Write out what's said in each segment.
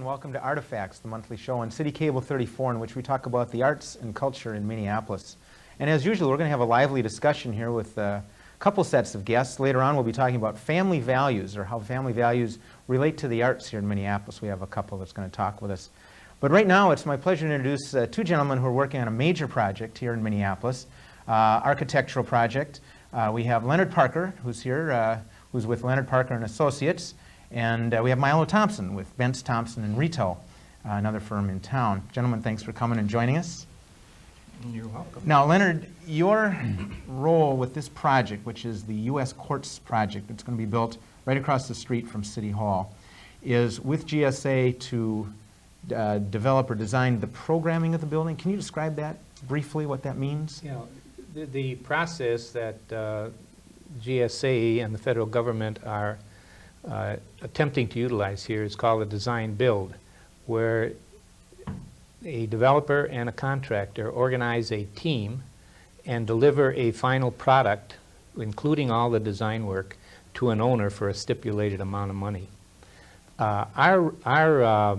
welcome to Artifacts, the monthly show on City Cable 34, in which we talk about the arts and culture in Minneapolis. And as usual, we're going to have a lively discussion here with a couple sets of guests. Later on, we'll be talking about family values, or how family values relate to the arts here in Minneapolis. We have a couple that's going to talk with us. But right now, it's my pleasure to introduce two gentlemen who are working on a major project here in Minneapolis, architectural project. We have Leonard Parker, who's here, who's with Leonard Parker and Associates. And we have Milo Thompson with Bentz, Thompson and Rito, another firm in town. Gentlemen, thanks for coming and joining us. You're welcome. Now, Leonard, your role with this project, which is the U.S. Courts project that's going to be built right across the street from City Hall, is with GSA to develop or design the programming of the building. Can you describe that briefly, what that means? Yeah, the process that GSA and the federal government are attempting to utilize here is called a design build, where a developer and a contractor organize a team and deliver a final product, including all the design work, to an owner for a stipulated amount of money. Our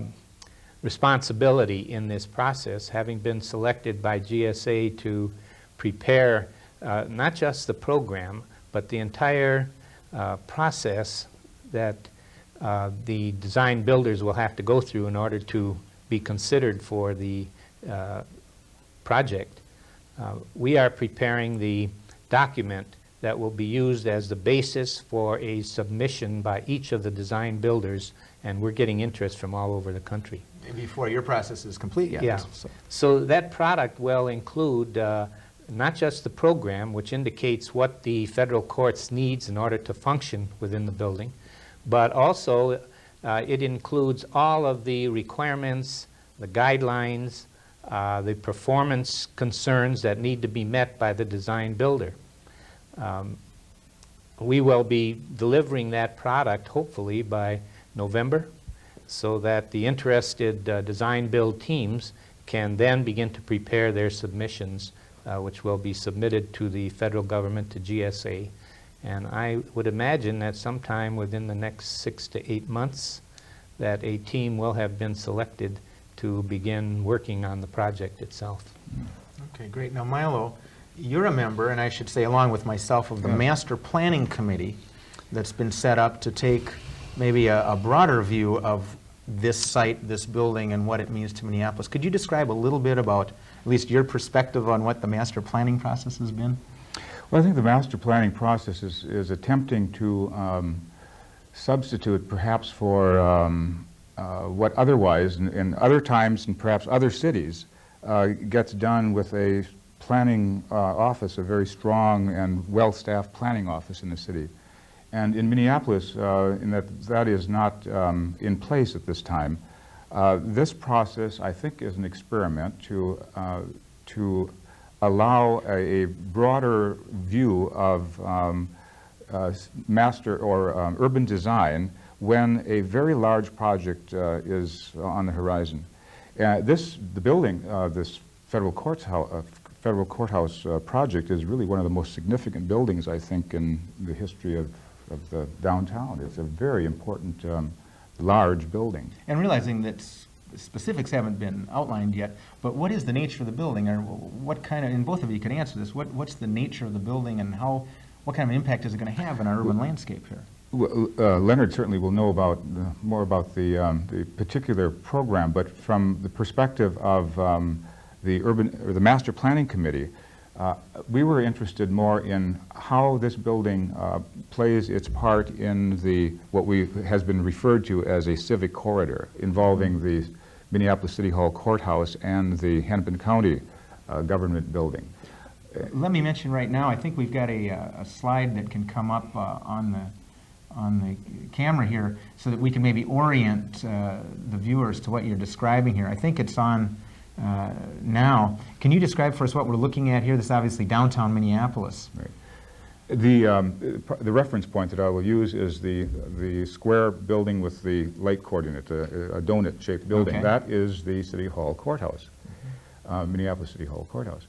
responsibility in this process, having been selected by GSA to prepare not just the program, but the entire process that the design builders will have to go through in order to be considered for the project. We are preparing the document that will be used as the basis for a submission by each of the design builders, and we're getting interest from all over the country. Before your process is complete yet. Yeah. So that product will include not just the program, which indicates what the federal courts needs in order to function within the building, but also it includes all of the requirements, the guidelines, the performance concerns that need to be met by the design builder. We will be delivering that product hopefully by November, so that the interested design build teams can then begin to prepare their submissions, which will be submitted to the federal government, to GSA. And I would imagine that sometime within the next 6 to 8 months that a team will have been selected to begin working on the project itself. Okay, great. Now, Milo, you're a member, and I should say along with myself, of the Master Planning Committee that's been set up to take maybe a broader view of this site, this building, and what it means to Minneapolis. Could you describe a little bit about at least your perspective on what the master planning process has been? Well, I think the master planning process is attempting to substitute perhaps for what otherwise, in other times and perhaps other cities, gets done with a planning office, a very strong and well-staffed planning office in the city. And in Minneapolis, in that is not in place at this time. This process, I think, is an experiment to allow a broader view of master or urban design when a very large project is on the horizon. The building, this federal courthouse project is really one of the most significant buildings, I think, in the history of the downtown. It's a very important, large building. And realizing that specifics haven't been outlined yet, but what is the nature of the building, or what kind of, and both of you can answer this, what's the nature of the building, and what kind of impact is it going to have in our urban landscape here? Well, Leonard certainly will know about more about the particular program, but from the perspective of the Master Planning Committee, we were interested more in how this building plays its part in what has been referred to as a civic corridor involving the Minneapolis City Hall courthouse and the Hennepin County government building. Let me mention right now, I think we've got a slide that can come up on the camera here so that we can maybe orient the viewers to what you're describing here. I think it's on now. Can you describe for us what we're looking at here? This is obviously downtown Minneapolis. Right. The reference point that I will use is the square building with the light coordinate, a donut-shaped building. Okay. That is the City Hall courthouse, Minneapolis City Hall courthouse.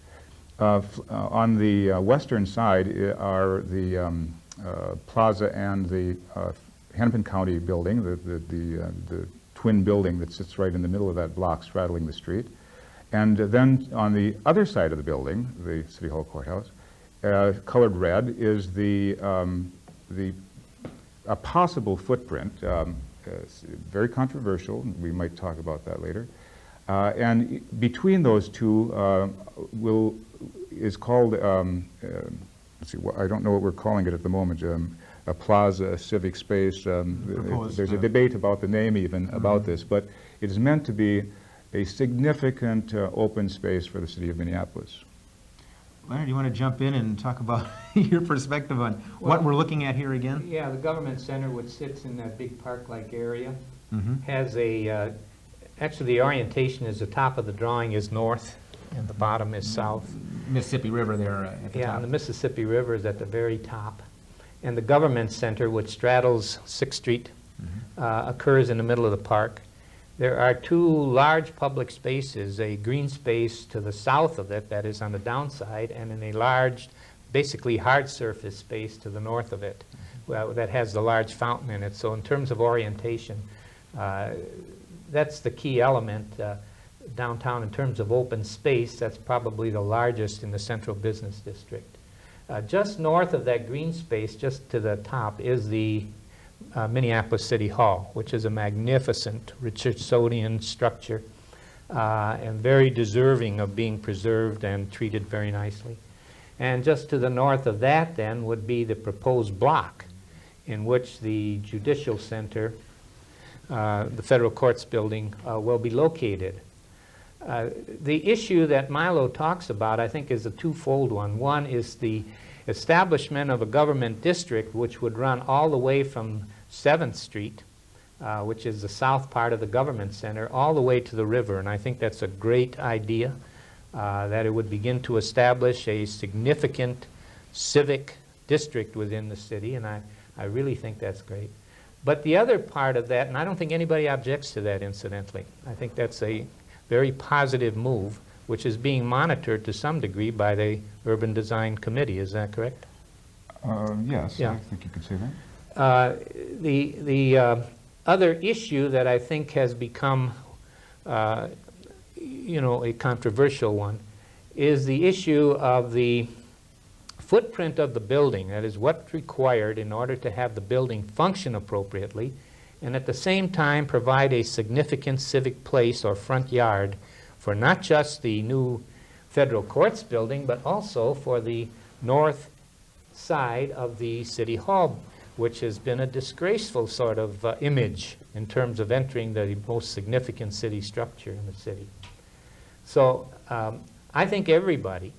On the western side are the plaza and the Hennepin County building, the twin building that sits right in the middle of that block straddling the street. And then on the other side of the building, the City Hall courthouse, colored red is a possible footprint, very controversial. We might talk about that later. And between those two is called, let's see, I don't know what we're calling it at the moment, a plaza, a civic space. There's a debate about the name even about this, but it is meant to be a significant open space for the city of Minneapolis. Leonard, you want to jump in and talk about your perspective on what we're looking at here again? Yeah, the government center, which sits in that big park-like area, Mm-hmm. has a, actually the orientation is the top of the drawing is north and the bottom is south. Mississippi River there at the Yeah, top. and the Mississippi River is at the very top. And the government center, which straddles 6th Street, occurs in the middle of the park. There are two large public spaces, a green space to the south of it that is on the downside, and in a large, basically hard surface space to the north of it, that has the large fountain in it. So in terms of orientation, that's the key element. Downtown, in terms of open space, that's probably the largest in the central business district. Just north of that green space, just to the top, is the Minneapolis City Hall, which is a magnificent Richardsonian structure and very deserving of being preserved and treated very nicely. And just to the north of that, then, would be the proposed block in which the Judicial Center, the Federal Courts Building, will be located. The issue that Milo talks about, I think, is a twofold one. One is the establishment of a government district which would run all the way from 7th Street, which is the south part of the government center, all the way to the river. And I think that's a great idea, that it would begin to establish a significant civic district within the city, and I really think that's great. But the other part of that, and I don't think anybody objects to that, incidentally, I think that's a very positive move, which is being monitored to some degree by the Urban Design Committee. Is that correct? Yes, Yeah. I think you could say that. The other issue that I think has become, a controversial one is the issue of the footprint of the building. That is, what's required in order to have the building function appropriately, and at the same time provide a significant civic place or front yard for not just the new Federal Courts building, but also for the north side of the City Hall, which has been a disgraceful sort of image in terms of entering the most significant city structure in the city. So I think everybody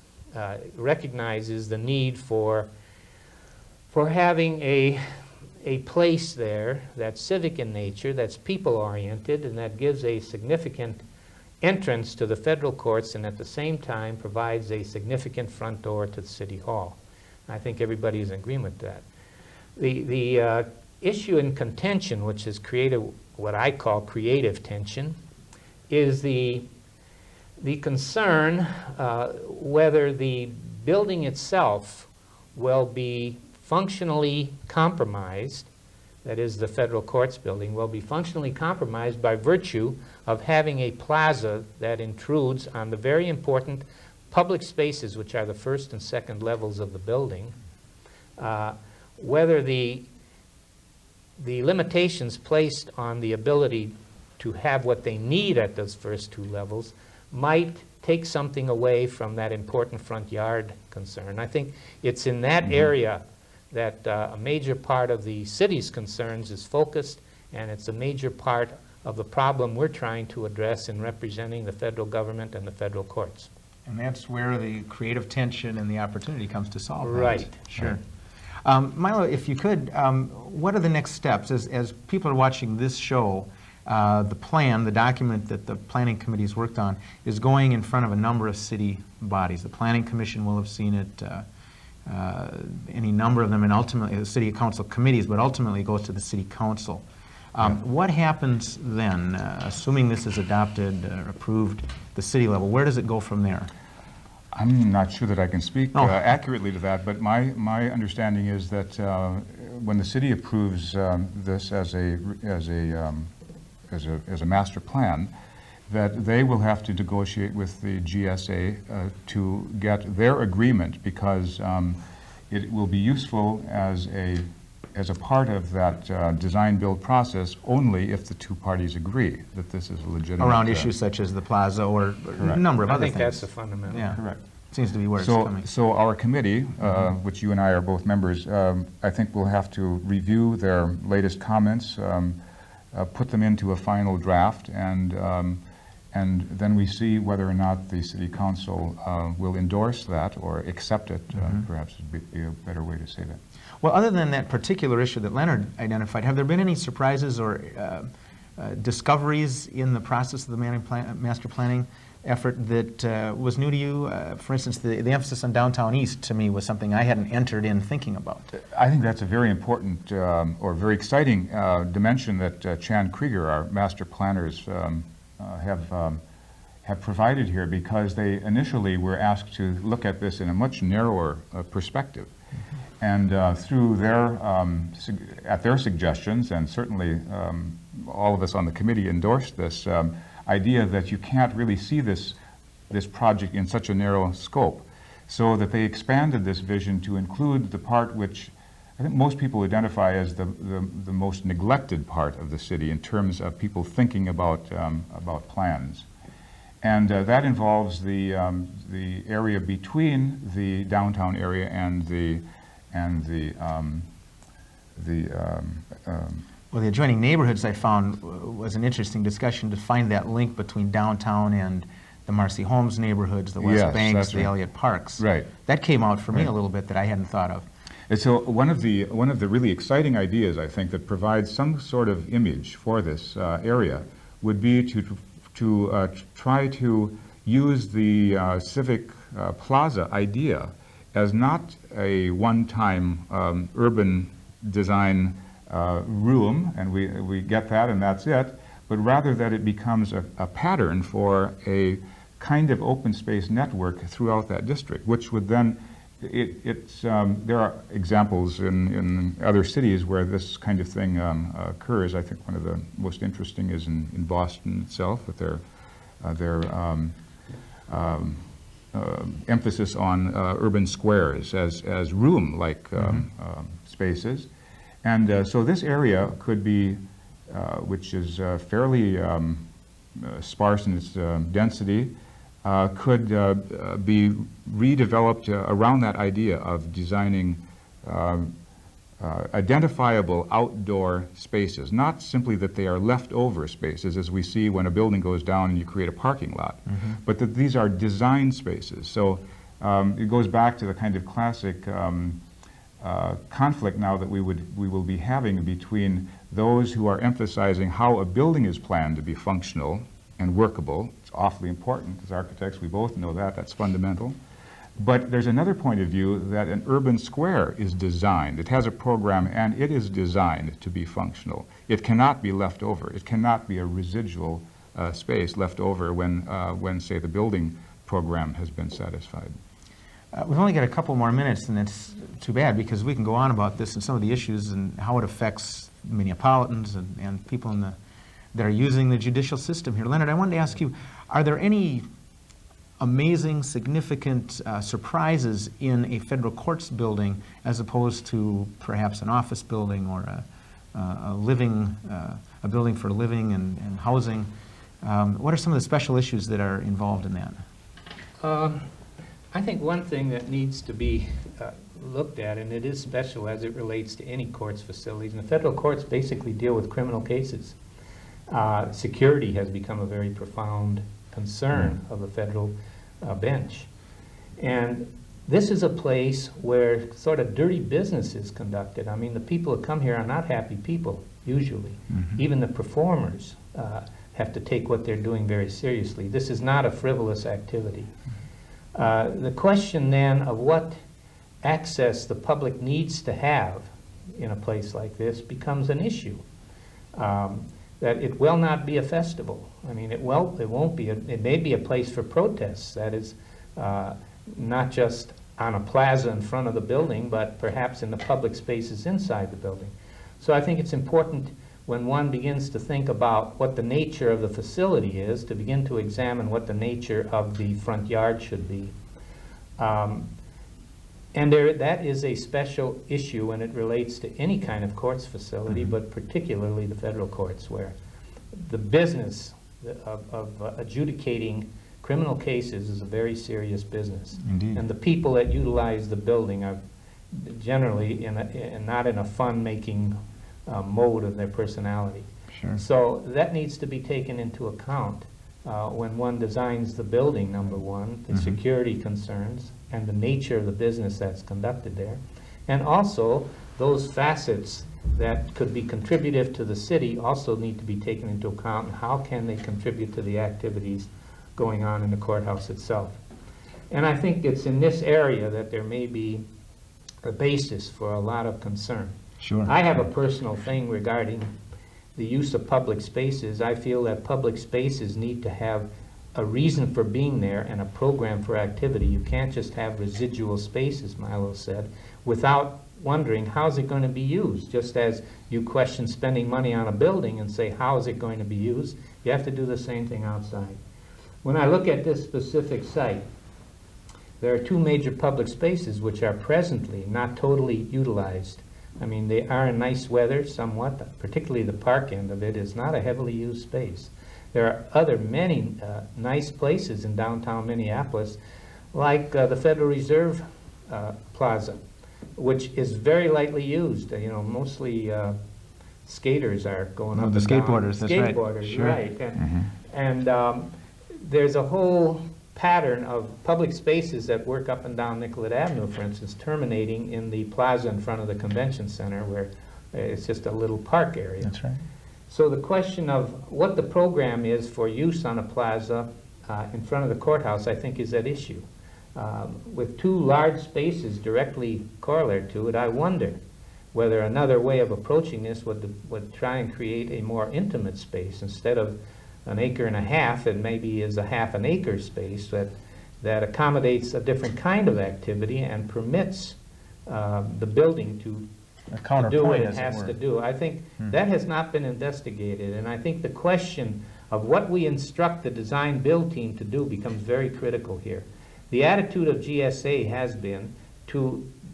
recognizes the need for having a place there that's civic in nature, that's people-oriented, and that gives a significant entrance to the federal courts and at the same time provides a significant front door to the City Hall. I think everybody is in agreement with that. The issue in contention, which has created what I call creative tension, is the concern whether the building itself will be functionally compromised, that is the Federal Courts building, will be functionally compromised by virtue of having a plaza that intrudes on the very important public spaces, which are the first and second levels of the building, whether the limitations placed on the ability to have what they need at those first two levels might take something away from that important front yard concern. I think it's in that area that a major part of the city's concerns is focused, and it's a major part of the problem we're trying to address in representing the federal government and the federal courts. And that's where the creative tension and the opportunity comes to solve that. Right. Sure. Milo, if you could, what are the next steps? As people are watching this show, the plan, the document that the Planning Committee's worked on, is going in front of a number of city bodies. The Planning Commission will have seen it, any number of them, and ultimately the City Council committees, but ultimately it goes to the City Council. What happens then, assuming this is adopted, approved, the city level? Where does it go from there? I'm not sure that I can speak accurately to that, but my understanding is that when the city approves this as a as a master plan, that they will have to negotiate with the GSA to get their agreement, because it will be useful as a part of that design-build process only if the two parties agree that this is a legitimate... Around issues such as the plaza or a number of I other think things. that's the fundamental. Yeah. Correct. Seems to be where it's coming. So our committee, which you and I are both members, I think will have to review their latest comments, put them into a final draft, and then we see whether or not the City Council will endorse that or accept it, perhaps would be a better way to say that. Well, other than that particular issue that Leonard identified, have there been any surprises or discoveries in the process of the master planning effort that was new to you? For instance, the emphasis on downtown east, to me, was something I hadn't entered in thinking about. I think that's a very important or very exciting dimension that Chan Krieger, our master planners, have provided here, because they initially were asked to look at this in a much narrower perspective. And through at their suggestions, and certainly all of us on the committee endorsed this idea that you can't really see this project in such a narrow scope, so that they expanded this vision to include the part which I think most people identify as the most neglected part of the city in terms of people thinking about plans. And that involves the area between the downtown area and the Well, the adjoining neighborhoods, I found, was an interesting discussion to find that link between downtown and the Marcy Holmes neighborhoods, the West Yes, Banks, that's the right. Elliott Parks. Right. That came out for me Right. a little bit that I hadn't thought of. And so one of the really exciting ideas, I think, that provides some sort of image for this area would be to try to use the civic plaza idea as not a one-time urban design room, and we get that and that's it, but rather that it becomes a pattern for a kind of open space network throughout that district, which would then, there are examples in other cities where this kind of thing occurs. I think one of the most interesting is in Boston itself, with their emphasis on urban squares as room-like spaces. And so this area could be, which is fairly sparse in its density, could be redeveloped around that idea of designing identifiable outdoor spaces, not simply that they are leftover spaces as we see when a building goes down and you create a parking lot, but that these are design spaces. So it goes back to the kind of classic conflict now that we will be having between those who are emphasizing how a building is planned to be functional and workable. It's awfully important. As architects, we both know that. That's fundamental. But there's another point of view that an urban square is designed. It has a program, and it is designed to be functional. It cannot be left over. It cannot be a residual space left over when, say, the building program has been satisfied. We've only got a couple more minutes, and it's too bad, because we can go on about this and some of the issues and how it affects Minneapolitans and people that are using the judicial system here. Leonard, I wanted to ask you, are there any amazing, significant surprises in a federal courts building as opposed to perhaps an office building or a building for living and housing? What are some of the special issues that are involved in that? I think one thing that needs to be looked at, and it is special as it relates to any courts facilities, and the federal courts basically deal with criminal cases. Security has become a very profound concern of the federal bench. And this is a place where sort of dirty business is conducted. I mean, the people who come here are not happy people, usually. Even the performers have to take what they're doing very seriously. This is not a frivolous activity. The question then of what access the public needs to have in a place like this becomes an issue. That it will not be a festival. I mean, it won't be. It may be a place for protests. That is, not just on a plaza in front of the building, but perhaps in the public spaces inside the building. So I think it's important when one begins to think about what the nature of the facility is, to begin to examine what the nature of the front yard should be. And that is a special issue when it relates to any kind of courts facility, but particularly the federal courts, where the business of adjudicating criminal cases is a very serious business. Indeed. And the people that utilize the building are generally not in a fun-making mode of their personality. Sure. So that needs to be taken into account when one designs the building, number one, the security concerns, and the nature of the business that's conducted there. And also, those facets that could be contributive to the city also need to be taken into account, and how can they contribute to the activities going on in the courthouse itself. And I think it's in this area that there may be a basis for a lot of concern. Sure. I have a personal thing regarding the use of public spaces. I feel that public spaces need to have a reason for being there and a program for activity. You can't just have residual space, as Milo said, without wondering how's it going to be used. Just as you question spending money on a building and say, how is it going to be used? You have to do the same thing outside. When I look at this specific site, there are two major public spaces which are presently not totally utilized. I mean, they are in nice weather somewhat, particularly the park end of it is not a heavily used space. There are many nice places in downtown Minneapolis, like the Federal Reserve Plaza, which is very lightly used. You know, mostly skaters are going up the and down. skateboarders, that's right. Skateboarders, Sure. right. And there's a whole pattern of public spaces that work up and down Nicollet Avenue, for instance, terminating in the plaza in front of the convention center, where it's just a little park area. That's right. So the question of what the program is for use on a plaza in front of the courthouse, I think, is at issue. With two large spaces directly corollary to it, I wonder whether another way of approaching this would try and create a more intimate space. Instead of an acre and a half, it maybe is a half an acre space that accommodates a different kind of activity and permits the building to do what it has to do. I think that has not been investigated, and I think the question of what we instruct the design build team to do becomes very critical here. The attitude of GSA has been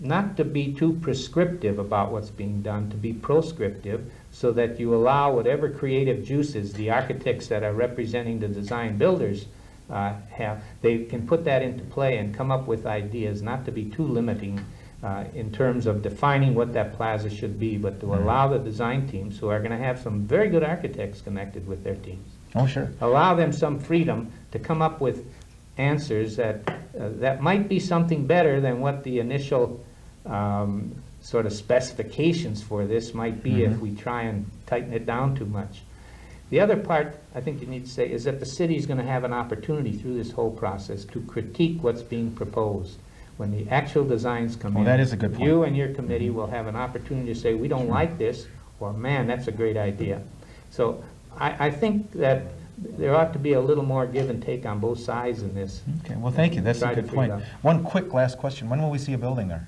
not to be too prescriptive about what's being done, to be proscriptive, so that you allow whatever creative juices the architects that are representing the design builders have, they can put that into play and come up with ideas, not to be too limiting in terms of defining what that plaza should be, but to allow the design teams, who are going to have some very good architects connected with their teams, Oh, sure. allow them some freedom to come up with answers that might be something better than what the initial sort of specifications for this might be if we try and tighten it down too much. The other part I think you need to say is that the city is going to have an opportunity through this whole process to critique what's being proposed. When the actual designs come in, that is a good point. you and your committee will have an opportunity to say, we don't like this, or man, that's a great idea. So I think that there ought to be a little more give and take on both sides in this. Okay, well, thank you. That's a Try to good figure point. out. One quick last question. When will we see a building there?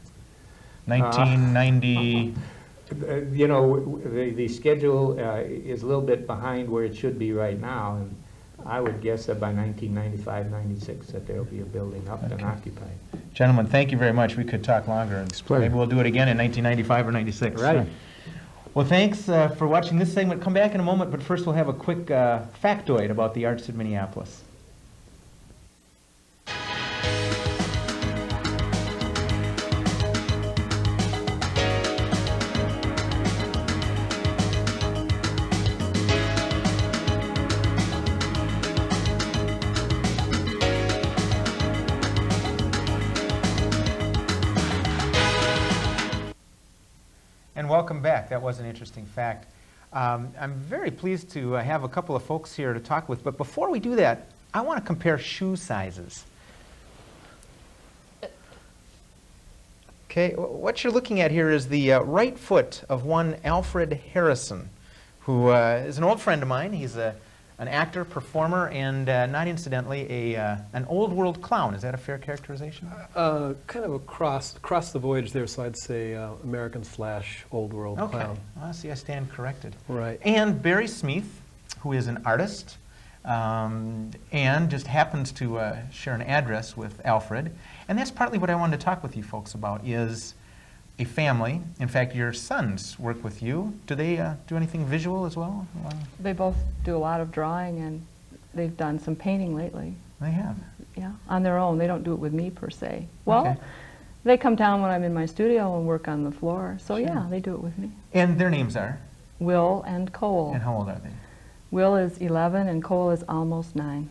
1990? You know, the schedule is a little bit behind where it should be right now, and I would guess that by 1995, 96, that there'll be a building up and occupied. Gentlemen, thank you very much. We could talk longer, and pleasure. maybe we'll do it again in 1995 or 96. Right. Well, thanks for watching this segment. Come back in a moment, but first we'll have a quick factoid about the arts in Minneapolis. And welcome back. That was an interesting fact. I'm very pleased to have a couple of folks here to talk with, but before we do that, I want to compare shoe sizes. Okay, what you're looking at here is the right foot of one Alfred Harrison, who is an old friend of mine. He's a an actor, performer, and not incidentally, an old world clown. Is that a fair characterization? Kind of across the voyage there, so I'd say American / old world Okay. clown. Well, see, I stand corrected. Right. And Barry Smeeth, who is an artist, and just happens to share an address with Alfred. And that's partly what I wanted to talk with you folks about, is a family. In fact, your sons work with you. Do they do anything visual as well? They both do a lot of drawing, and they've done some painting lately. They have. Yeah, on their own. They don't do it with me per se. Well, Okay. they come down when I'm in my studio and work on the floor. So Sure. yeah, they do it with me. And their names are? Will and Cole. And how old are they? Will is 11 and Cole is almost 9.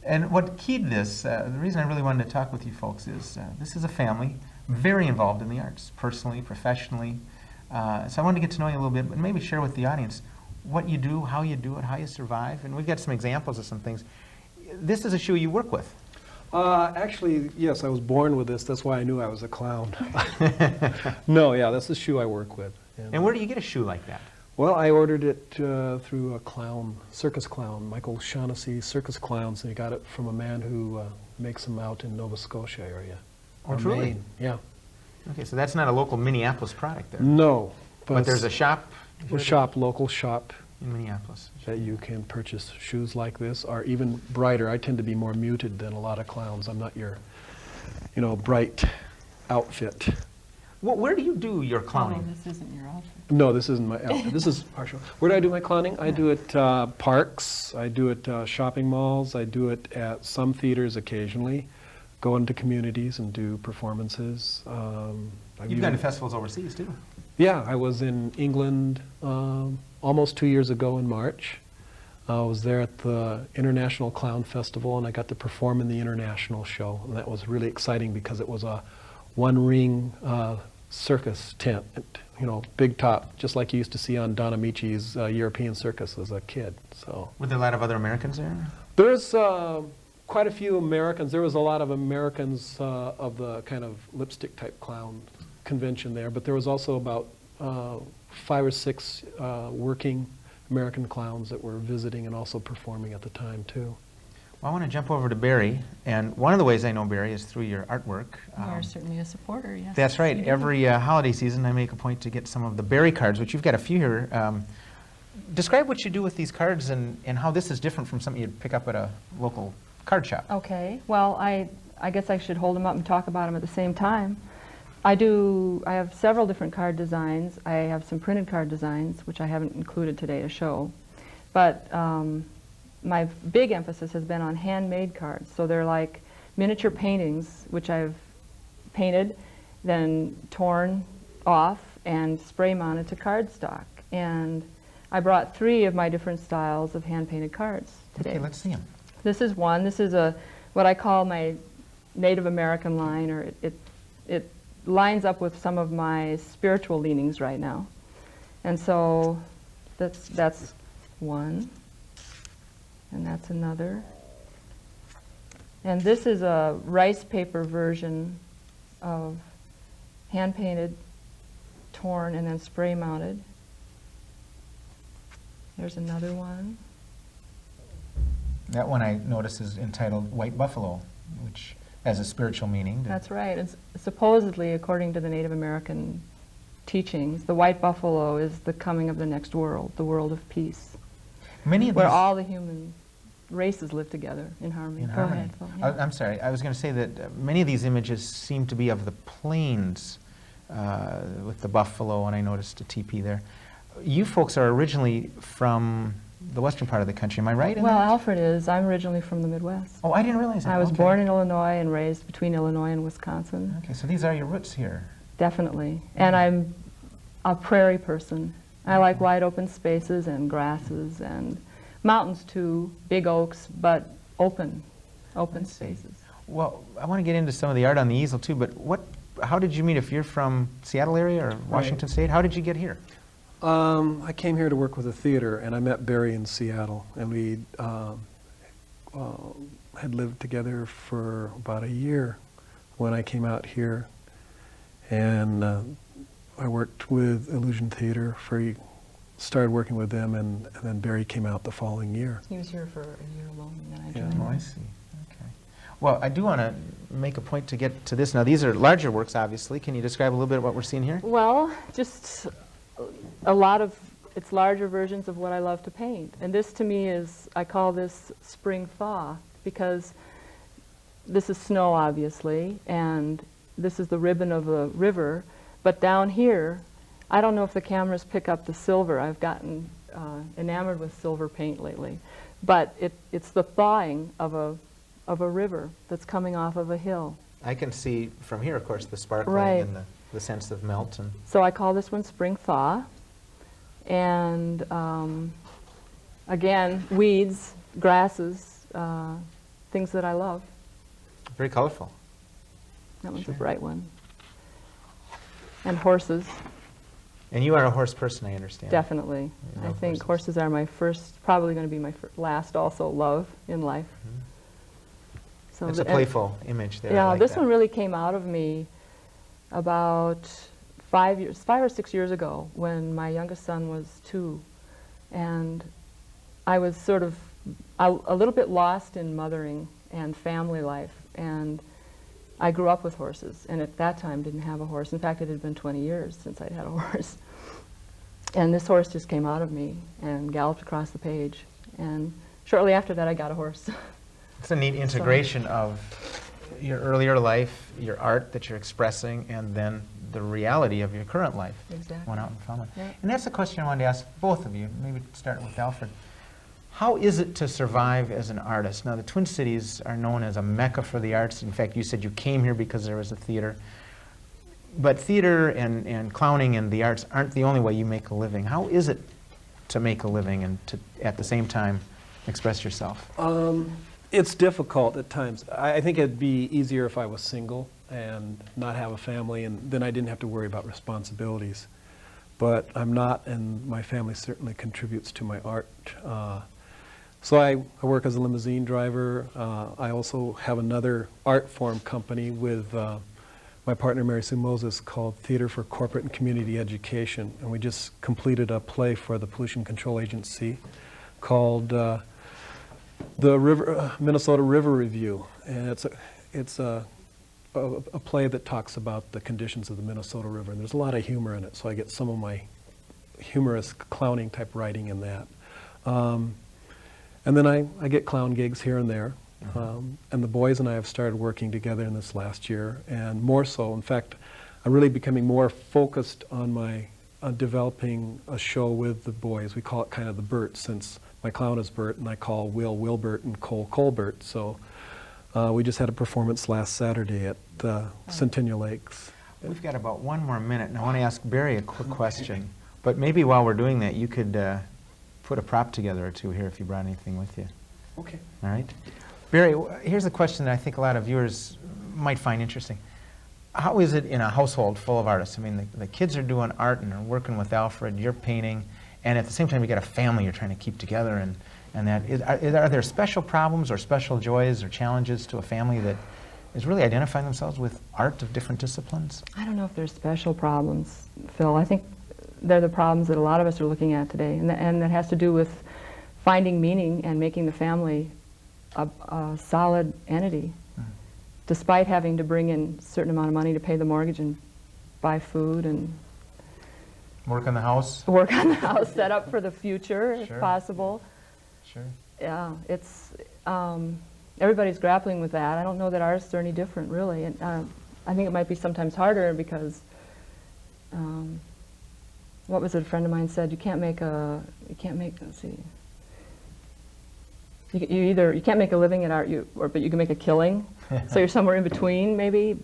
And what keyed this, the reason I really wanted to talk with you folks is this is a family very involved in the arts, personally, professionally. So I wanted to get to know you a little bit, but maybe share with the audience what you do, how you survive. And we've got some examples of some things. This is a shoe you work with. Actually, yes, I was born with this. That's why I knew I was a clown. No, yeah, that's the shoe I work with. And where do you get a shoe like that? Well, I ordered it through a clown, circus clown, Michael Shaughnessy Circus Clowns, and he got it from a man who makes them out in Nova Scotia area. Oh, Or truly? Maine, yeah. Okay, so that's not a local Minneapolis product there. No, But there's a shop local shop in Minneapolis. that you can purchase shoes like this, or even brighter. I tend to be more muted than a lot of clowns. I'm not your, bright outfit. Well, where do you do your clowning? this isn't your outfit. No, this isn't my outfit. This is partial. Where do I do my clowning? I do it parks. I do it shopping malls. I do it at some theaters occasionally. Go into communities and do performances. You've gone to festivals overseas, too. Yeah, I was in England almost 2 years ago in March. I was there at the International Clown Festival, and I got to perform in the international show. And that was really exciting because it was a one-ring circus tent, big top, just like you used to see on Don Amici's European Circus as a kid. So Were there a lot of other Americans there? there's quite a few Americans. There was a lot of Americans of the kind of lipstick-type clown convention there, but there was also about 5 or 6 working American clowns that were visiting and also performing at the time, too. Well, I want to jump over to Barry, and one of the ways I know Barry is through your artwork. You're certainly a supporter, yes. That's right. You do. Every holiday season, I make a point to get some of the Barry cards, which you've got a few here. Describe what you do with these cards and how this is different from something you'd pick up at a local card shop. Okay, well, I guess I should hold them up and talk about them at the same time. I have several different card designs. I have some printed card designs, which I haven't included today to show. But my big emphasis has been on handmade cards. So they're like miniature paintings, which I've painted, then torn off and spray mounted to cardstock. And I brought 3 of my different styles of hand-painted cards today. Okay, let's see them. This is one. This is what I call my Native American line, or it lines up with some of my spiritual leanings right now. And so that's one, and that's another. And this is a rice paper version of hand-painted, torn, and then spray mounted. There's another one. That one I notice is entitled White Buffalo, which has a spiritual meaning. That's right. It's supposedly, according to the Native American teachings, the white buffalo is the coming of the next world, the world of peace, Many of where these, all the human races live together in harmony. in Go harmony. ahead, Phil, yeah. I'm sorry, I was going to say that many of these images seem to be of the plains with the buffalo, and I noticed a teepee there. You folks are originally from the western part of the country, am I right in Well, that? Alfred is. I'm originally from the Midwest. Oh, I didn't realize that. I was Okay. born in Illinois and raised between Illinois and Wisconsin. Okay, so these are your roots here. Definitely. And I'm a prairie person. I like wide open spaces and grasses and mountains too, big oaks, but open Let's see. spaces. Well, I want to get into some of the art on the easel too, but how did you meet? If you're from Seattle area or Washington State, how did you get here? I came here to work with a theater, and I met Barry in Seattle, and we had lived together for about a year when I came out here, and I worked with Illusion Theater for started working with them, and then Barry came out the following year. He was here for a year alone, and then I Yeah. joined. Oh, I see. Okay. Well, I do want to make a point to get to this. Now, these are larger works, obviously. Can you describe a little bit what we're seeing here? Well, just a lot of, it's larger versions of what I love to paint. And this to me is, I call this spring thaw, because this is snow, obviously, and this is the ribbon of a river. But down here, I don't know if the cameras pick up the silver. I've gotten enamored with silver paint lately. But it's the thawing of a river that's coming off of a hill. I can see from here, of course, the sparkling Right. and the sense of melt. And So I call this one spring thaw. And again, weeds, grasses, things that I love. very colorful. That one's Sure. a bright one. And horses, And you are a horse person, I understand. definitely. You I love think horses. horses are my first, probably going to be my last also love in life. So It's a and- playful image there. I Yeah, like this that. one really came out of me about 5 or 6 years ago, when my youngest son was 2, and I was sort of a little bit lost in mothering and family life, and I grew up with horses, and at that time didn't have a horse. In fact, it had been 20 years since I'd had a horse. And this horse just came out of me and galloped across the page, and shortly after that I got a horse. It's a neat integration of your earlier life, your art that you're expressing, and then the reality of your current life. Exactly. Went out and found it. Yeah. And that's a question I wanted to ask both of you, maybe start with Alfred. How is it to survive as an artist? Now, the Twin Cities are known as a mecca for the arts. In fact, you said you came here because there was a theater. But theater and clowning and the arts aren't the only way you make a living. How is it to make a living and to, at the same time, express yourself? It's difficult at times. I think it'd be easier if I was single and not have a family, and then I didn't have to worry about responsibilities. But I'm not, and my family certainly contributes to my art. So I work as a limousine driver. I also have another art form company with my partner Mary Sue Moses called Theater for Corporate and Community Education. And we just completed a play for the Pollution Control Agency called the Minnesota River Review. And it's a play that talks about the conditions of the Minnesota River. And there's a lot of humor in it, so I get some of my humorous clowning type writing in that. And then I get clown gigs here and there. And the boys and I have started working together in this last year, and more so. In fact, I'm really becoming more focused on developing a show with the boys. We call it kind of the Bert, since my clown is Bert, and I call Will Wilbert and Cole Colbert. So we just had a performance last Saturday at Centennial Lakes. We've got about 1 more minute, and I want to ask Barry a quick question. But maybe while we're doing that, you could put a prop together or two here if you brought anything with you. Okay. All right? Barry, here's a question that I think a lot of viewers might find interesting. How is it in a household full of artists? I mean, the kids are doing art and are working with Alfred, you're painting, and at the same time you got a family you're trying to keep together. And are there special problems or special joys or challenges to a family that is really identifying themselves with art of different disciplines? I don't know if there's special problems, Phil. I think they're the problems that a lot of us are looking at today, and that has to do with finding meaning and making the family a solid entity, despite having to bring in a certain amount of money to pay the mortgage and buy food and Work in the house? work on the house, set up for the future if Sure. possible. Sure. Yeah, it's everybody's grappling with that. I don't know that artists are any different, really. And I think it might be sometimes harder because what was it? A friend of mine said, you can't make. Let's see. You can't make a living at art, but you can make a killing. So you're somewhere in between, maybe.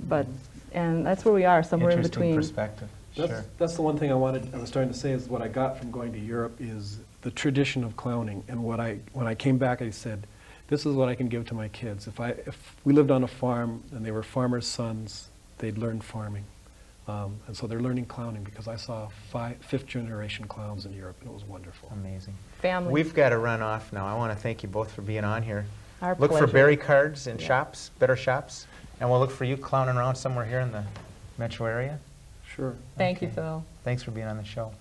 And that's where we are, somewhere in Interesting between. perspective. Sure. That's the one thing I was trying to say is what I got from going to Europe is the tradition of clowning. And when I came back, I said, this is what I can give to my kids. If we lived on a farm and they were farmers' sons, they'd learn farming. And so they're learning clowning because I saw 5th generation clowns in Europe, and it was wonderful. Amazing. Family. We've got to run off now. I want to thank you both for being on here. Our Look for pleasure. Barry cards in shops, better shops, and we'll look for you clowning around somewhere here in the metro area. Sure. Thank you, Okay. Phil. Thanks for being on the show.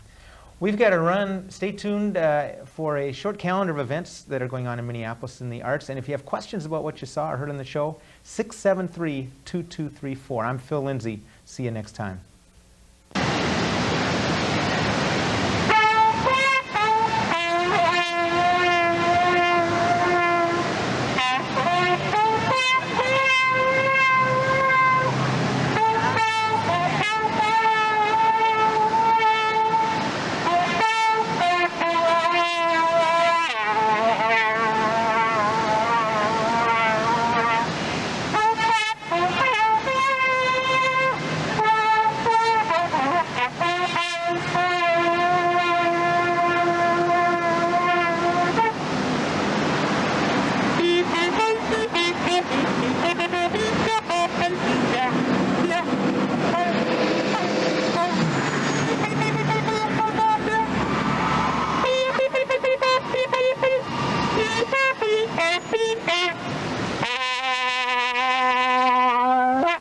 We've got to run. Stay tuned for a short calendar of events that are going on in Minneapolis in the arts. And if you have questions about what you saw or heard on the show, 673-2234. I'm Phill Lindsay. See you next time.